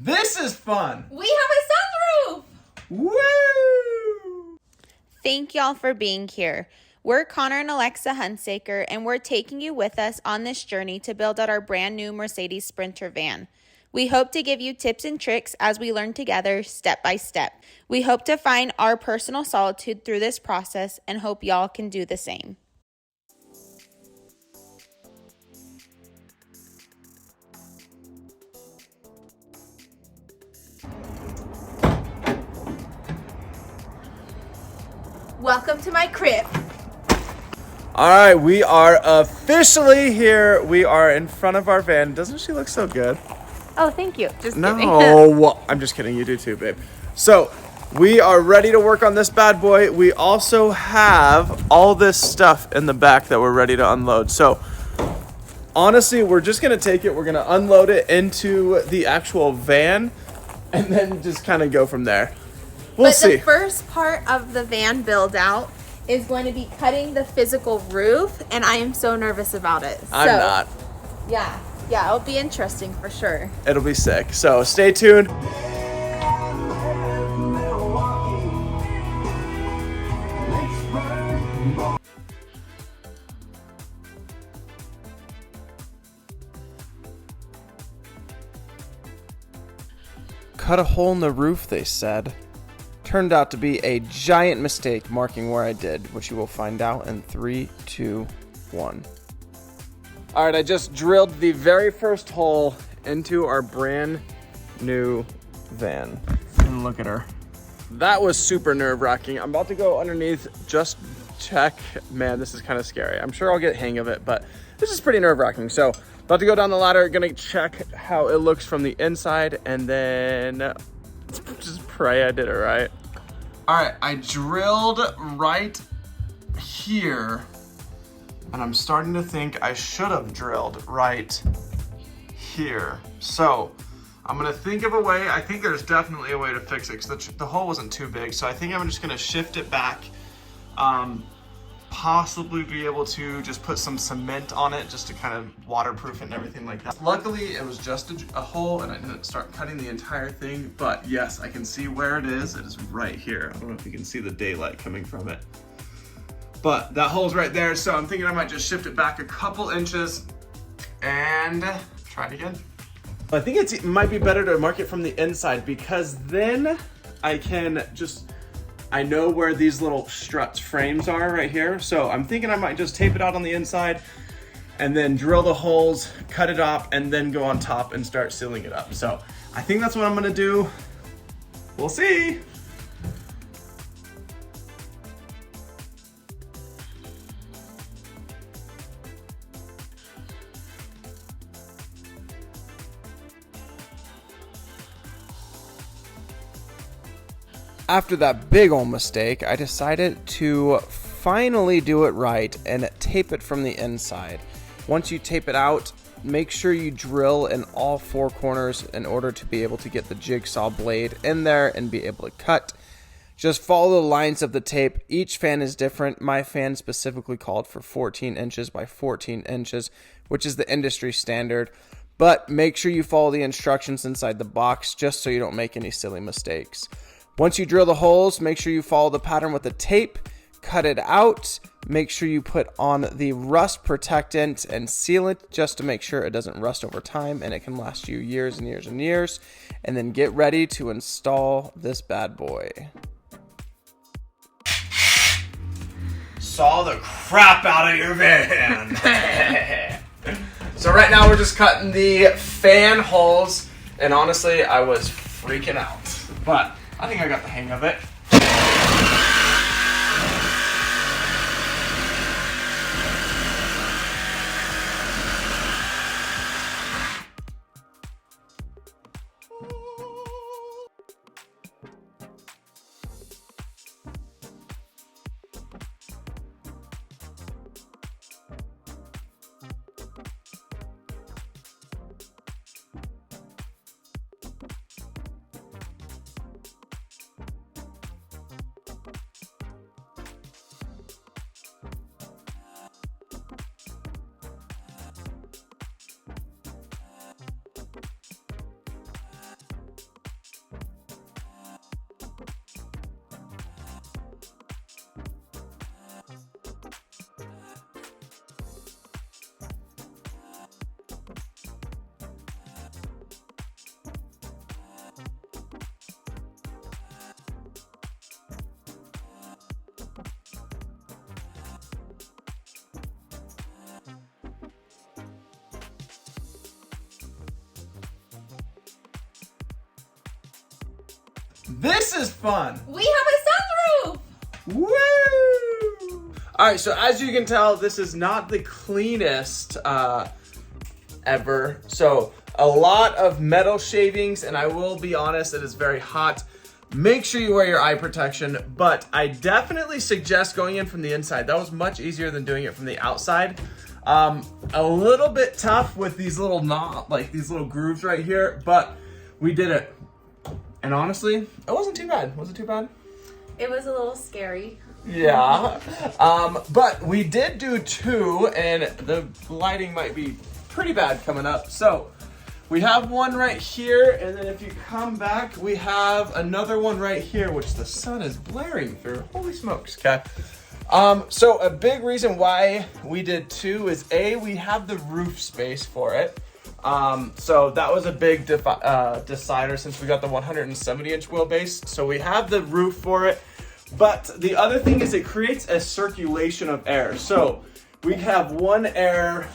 This is fun. We have a sunroof. Woo! Thank y'all for being here. We're Connor and Alexa Hunsaker, and we're taking you with us on this journey to build out our brand new Mercedes Sprinter van. We hope to give you tips and tricks as we learn together step by step. We hope to find our personal solitude through this process and hope y'all can do the same. Welcome to my crib. All right, we are officially here. We are in front of our van. Doesn't she look so good? Oh, thank you. Just kidding. No, I'm just kidding. You do too, babe. So we are ready to work on this bad boy. We also have all this stuff in the back that we're ready to unload. So honestly, we're just going to take it. We're going to unload it into the actual van and then just kind of go from there. We'll see. The first part of the van build out is going to be cutting the physical roof, and I am so nervous about it. I'm not. Yeah, it'll be interesting for sure. It'll be sick. So stay tuned. Cut a hole in the roof, they said. Turned out to be a giant mistake marking where I did, which you will find out in 3, 2, 1. All right, I just drilled the very first hole into our brand new van. And look at her. That was super nerve-wracking. I'm about to go underneath, just check. Man, this is kind of scary. I'm sure I'll get hang of it, but this is pretty nerve-wracking. So about to go down the ladder, gonna check how it looks from the inside, and then just pray I did it right. All right, I drilled right here, and I'm starting to think I should have drilled right here. So I'm gonna think of a way. I think there's definitely a way to fix it because the hole wasn't too big. So I think I'm just gonna shift it back, possibly be able to just put some cement on it just to kind of waterproof it and everything like that. Luckily, it was just a hole and I didn't start cutting the entire thing, but yes, I can see where it is. It is right here. I don't know if you can see the daylight coming from it, but that hole's right there. So I'm thinking I might just shift it back a couple inches and try it again. I think it might be better to mark it from the inside because then I can I know where these little struts frames are right here. So I'm thinking I might just tape it out on the inside and then drill the holes, cut it off, and then go on top and start sealing it up. So I think that's what I'm gonna do. We'll see. After that big old mistake, I decided to finally do it right and tape it from the inside. Once you tape it out, make sure you drill in all 4 corners in order to be able to get the jigsaw blade in there and be able to cut. Just follow the lines of the tape. Each fan is different. My fan specifically called for 14 inches by 14 inches, which is the industry standard. But make sure you follow the instructions inside the box just so you don't make any silly mistakes. Once you drill the holes, make sure you follow the pattern with the tape, cut it out, make sure you put on the rust protectant and sealant just to make sure it doesn't rust over time and it can last you years and years and years, and then get ready to install this bad boy. Saw the crap out of your van. So right now we're just cutting the fan holes, and honestly, I was freaking out, but I think I got the hang of it. This is fun. We have a sunroof. Woo! All right, so as you can tell, this is not the cleanest ever. So a lot of metal shavings, and I will be honest, it is very hot. Make sure you wear your eye protection, but I definitely suggest going in from the inside. That was much easier than doing it from the outside. A little bit tough with these little these little grooves right here, but we did it. And honestly, it wasn't too bad. Was it too bad? It was a little scary. Yeah. But we did do 2, and the lighting might be pretty bad coming up. So we have one right here, and then if you come back, we have another one right here, which the sun is blaring through. Holy smokes, okay? So a big reason why we did 2 is we have the roof space for it. So that was a big decider since we got the 170-inch wheelbase. So we have the roof for it. But the other thing is it creates a circulation of air. So we have one air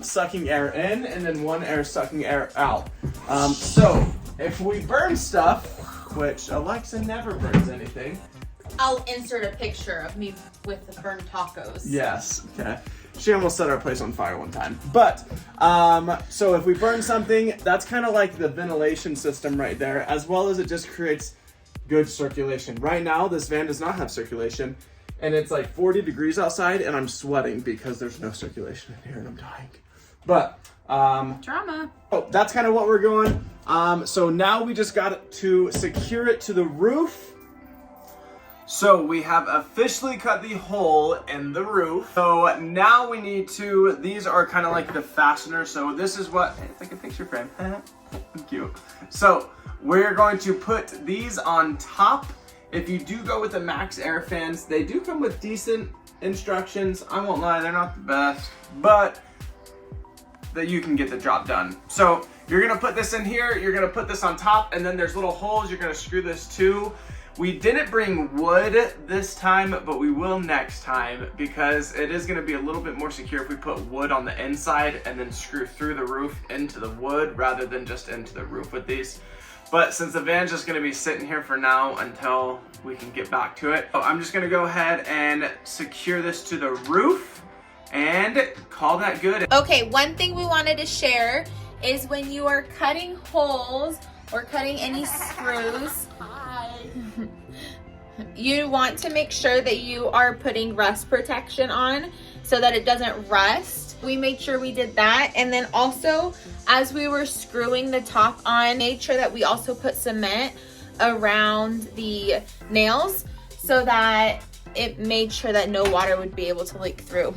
sucking air in, and then one air sucking air out. So if we burn stuff, which Alexa never burns anything. I'll insert a picture of me with the burnt tacos. Yes, okay. She almost set our place on fire one time. But, so if we burn something, that's kind of like the ventilation system right there, as well as it just creates good circulation. Right now, this van does not have circulation, and it's like 40 degrees outside, and I'm sweating because there's no circulation in here, and I'm dying. But, Drama. oh, that's kind of what we're going. So now we just got to secure it to the roof. So we have officially cut the hole in the roof. So now we need to, these are kind of like the fasteners. So this is what, it's like a picture frame. Cute. So we're going to put these on top. If you do go with the Max Air fans, they do come with decent instructions. I won't lie, they're not the best, but that you can get the job done. So you're gonna put this in here, you're gonna put this on top, and then there's little holes you're gonna screw this to. We didn't bring wood this time, but we will next time because it is gonna be a little bit more secure if we put wood on the inside and then screw through the roof into the wood rather than just into the roof with these. But since the van's just gonna be sitting here for now until we can get back to it, so I'm just gonna go ahead and secure this to the roof and call that good. Okay, one thing we wanted to share is when you are cutting holes or cutting any screws, you want to make sure that you are putting rust protection on so that it doesn't rust. We made sure we did that, and then also as we were screwing the top on, made sure that we also put cement around the nails so that it made sure that no water would be able to leak through.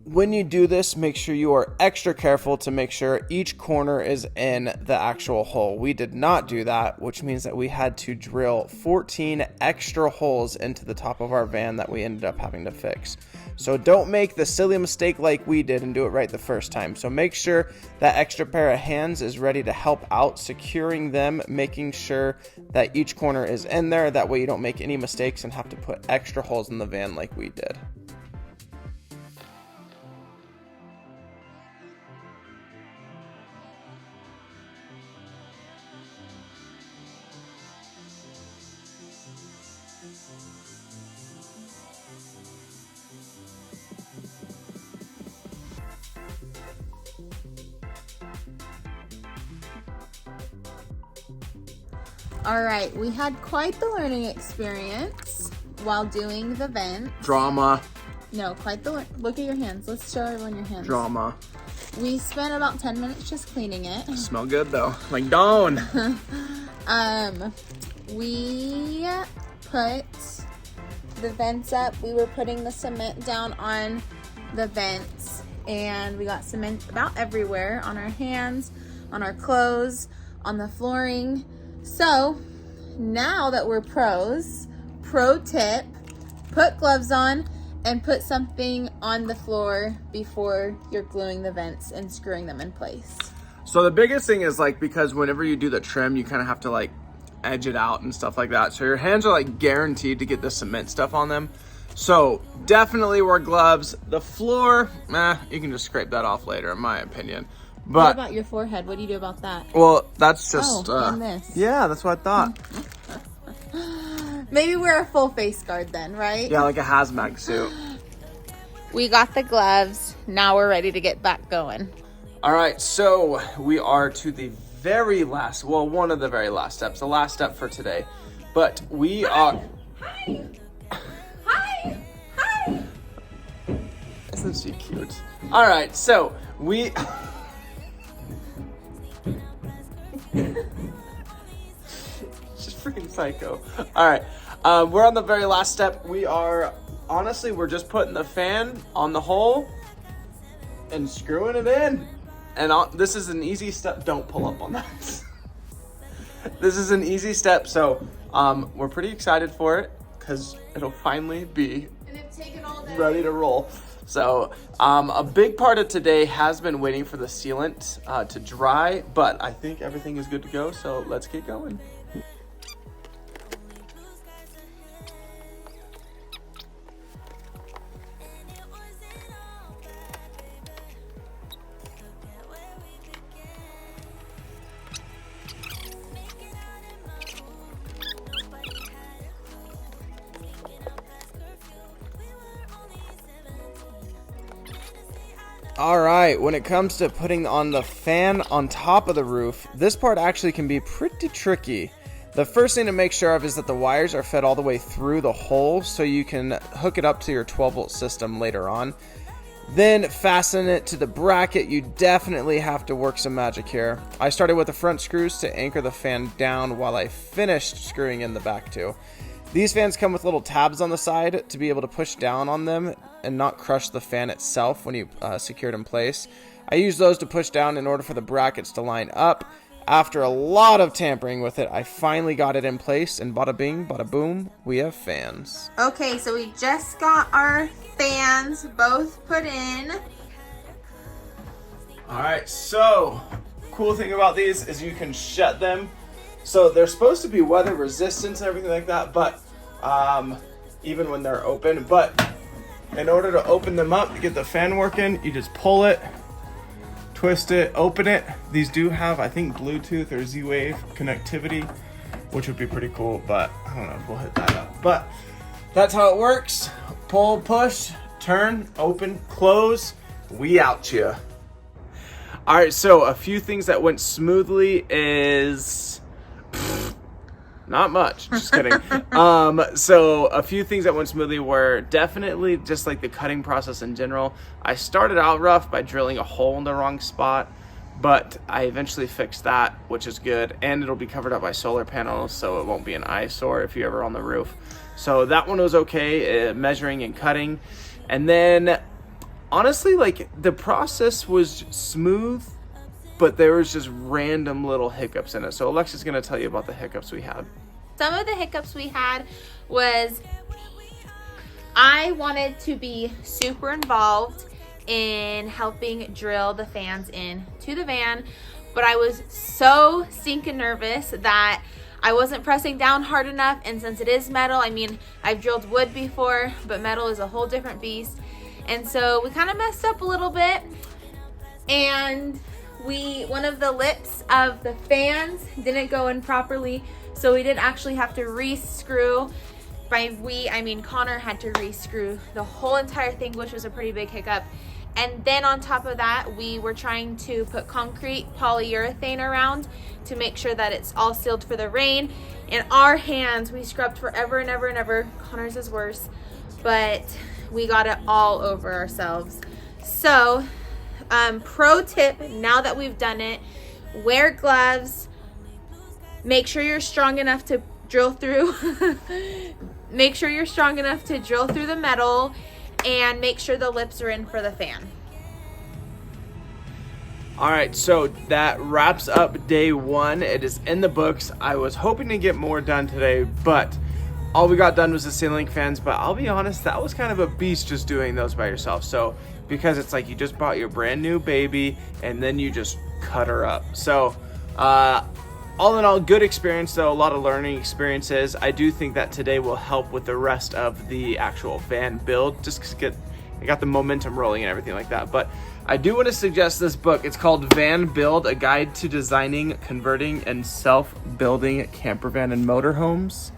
When you do this, make sure you are extra careful to make sure each corner is in the actual hole. We did not do that, which means that we had to drill 14 extra holes into the top of our van that we ended up having to fix. So don't make the silly mistake like we did and do it right the first time. So make sure that extra pair of hands is ready to help out securing them, making sure that each corner is in there. That way you don't make any mistakes and have to put extra holes in the van like we did. All right, we had quite the learning experience while doing the vent. Drama. No, quite the look at your hands. Let's show everyone your hands. Drama. We spent about 10 minutes just cleaning it. Smell good though, like Dawn. We put the vents up. We were putting the cement down on the vents, and we got cement about everywhere, on our hands, on our clothes, on the flooring. So now that we're pros, pro tip, put gloves on and put something on the floor before you're gluing the vents and screwing them in place. So the biggest thing is like, because whenever you do the trim, you kind of have to like edge it out and stuff like that. So your hands are like guaranteed to get the cement stuff on them. So definitely wear gloves. The floor, you can just scrape that off later, in my opinion. But what about your forehead? What do you do about that? Well, that's just and this. Yeah, that's what I thought. Maybe wear a full face guard then, right? Yeah, like a hazmat suit. We got the gloves. Now we're ready to get back going. All right, so we are to the very last, well, one of the very last steps, the last step for today. But we are... Hi! Hi! Hi! Isn't she cute? All right, so we... She's freaking psycho. All right, we're on the very last step. We are, honestly, we're just putting the fan on the hole and screwing it in. And this is an easy step. Don't pull up on that. This is an easy step, so we're pretty excited for it because it'll finally be ready to roll. So a big part of today has been waiting for the sealant to dry, but I think everything is good to go, so let's get going. All right, when it comes to putting on the fan on top of the roof, this part actually can be pretty tricky. The first thing to make sure of is that the wires are fed all the way through the hole so you can hook it up to your 12-volt system later on. Then fasten it to the bracket. You definitely have to work some magic here. I started with the front screws to anchor the fan down while I finished screwing in the back two. These fans come with little tabs on the side to be able to push down on them and not crush the fan itself when you secure it in place. I use those to push down in order for the brackets to line up. After a lot of tampering with it, I finally got it in place, and bada bing, bada boom, we have fans. Okay, so we just got our fans both put in. All right, so cool thing about these is you can shut them. So they're supposed to be weather resistant and everything like that, but even when they're open. But in order to open them up to get the fan working, you just pull it, twist it, open it. These do have, I think, Bluetooth or Z-Wave connectivity, which would be pretty cool, but I don't know if we'll hit that up. But that's how it works. Pull, push, turn, open, close, we out ya. All right, so a few things that went smoothly is... not much, just kidding. So a few things that went smoothly were definitely just like the cutting process in general. I started out rough by drilling a hole in the wrong spot, but I eventually fixed that, which is good. And it'll be covered up by solar panels, so it won't be an eyesore if you're ever on the roof. So that one was okay, measuring and cutting. And then honestly, like the process was smooth, but there was just random little hiccups in it. So Alexa's gonna tell you about the hiccups we had. Some of the hiccups we had was I wanted to be super involved in helping drill the fans in to the van, but I was so stinking nervous that I wasn't pressing down hard enough. And since it is metal, I mean, I've drilled wood before, but metal is a whole different beast. And so we kind of messed up a little bit, and one of the lips of the fans didn't go in properly, so we did actually have to re-screw. By we, I mean Connor had to re-screw the whole entire thing, which was a pretty big hiccup. And then on top of that, we were trying to put concrete polyurethane around to make sure that it's all sealed for the rain. And our hands, we scrubbed forever and ever and ever. Connor's is worse, but we got it all over ourselves. So pro tip, now that we've done it, wear gloves, make sure you're strong enough to drill through make sure you're strong enough to drill through the metal, and make sure the lips are in for the fan. All right, so that wraps up day one. It is in the books. I was hoping to get more done today, but all we got done was the ceiling fans. But I'll be honest, that was kind of a beast just doing those by yourself. So because it's like you just bought your brand new baby and then you just cut her up. So all in all, good experience though, a lot of learning experiences. I do think that today will help with the rest of the actual van build, just because I got the momentum rolling and everything like that. But I do want to suggest this book. It's called Van Build, A Guide to Designing, Converting, and Self-Building Camper Van and Motorhomes.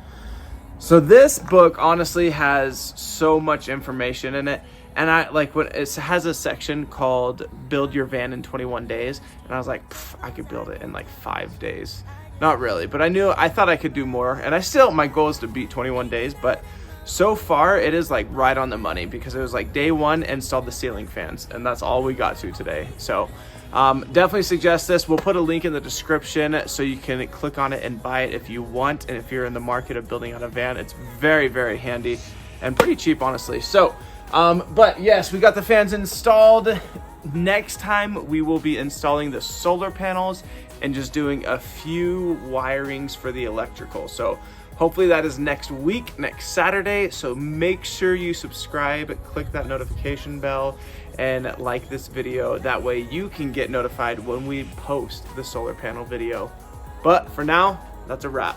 So this book honestly has so much information in it. And I like when it has a section called Build Your Van in 21 Days. And I was like, I could build it in like 5 days. Not really, but I thought I could do more. And my goal is to beat 21 days, but so far it is like right on the money, because it was like day one, installed the ceiling fans, and that's all we got to today. So definitely suggest this. We'll put a link in the description so you can click on it and buy it if you want. And if you're in the market of building out a van, it's very, very handy and pretty cheap, honestly. So, but yes, we got the fans installed. Next time we will be installing the solar panels and just doing a few wirings for the electrical. So hopefully that is next week, next Saturday. So make sure you subscribe, click that notification bell, and like this video. That way you can get notified when we post the solar panel video. But for now, that's a wrap.